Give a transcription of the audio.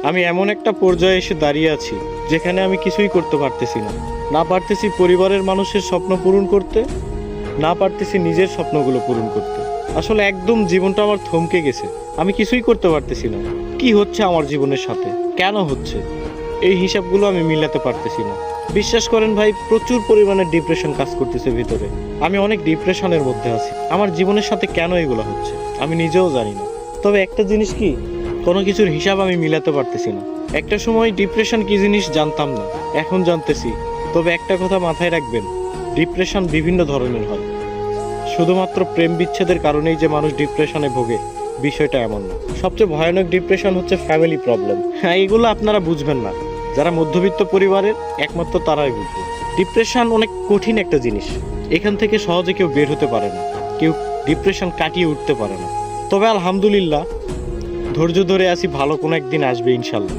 আমি এমন একটা পর্যায়ে এসে দাঁড়িয়ে আছি যেখানে আমি কিছুই করতে পারতেছি না। না পারতেছি পরিবারের মানুষের স্বপ্ন পূরণ করতে, না পারতেছি নিজের স্বপ্নগুলো পূরণ করতে। আসলে একদম জীবনটা আমার থমকে গেছে। আমি কিছুই করতে পারতেছি না। কি হচ্ছে আমার জীবনের সাথে, কেন হচ্ছে, এই হিসাবগুলো আমি মিলাতে পারতেছি না। বিশ্বাস করেন ভাই, প্রচুর পরিমাণে ডিপ্রেশন কাজ করতেছে ভিতরে। আমি অনেক ডিপ্রেশনের মধ্যে আছি। আমার জীবনের সাথে কেন এগুলো হচ্ছে আমি নিজেও জানি না। তবে একটা জিনিস কি, কোনো কিছুর হিসাব আমি মিলাতে পারতেছি না। একটা সময় ডিপ্রেশন কি জিনিস জানতাম না, এখন জানতেছি। তবে একটা কথা মাথায় রাখবেন, ডিপ্রেশন বিভিন্ন ধরনের হয়। শুধুমাত্র প্রেম বিচ্ছেদের কারণেই যে মানুষ ডিপ্রেশনে ভোগে, বিষয়টা এমন না। সবচেয়ে ভয়ানক ডিপ্রেশন হচ্ছে ফ্যামিলি প্রবলেম। হ্যাঁ, এগুলো আপনারা বুঝবেন না। যারা মধ্যবিত্ত পরিবারের, একমাত্র তারাই বুঝবে। ডিপ্রেশন অনেক কঠিন একটা জিনিস। এখান থেকে সহজে কেউ বের হতে পারে না, কেউ ডিপ্রেশন কাটিয়ে উঠতে পারে না। তবে আলহামদুলিল্লাহ, ধৈর্য ধরে আছি, ভালো কোনো একদিন আসবে ইনশাল্লাহ।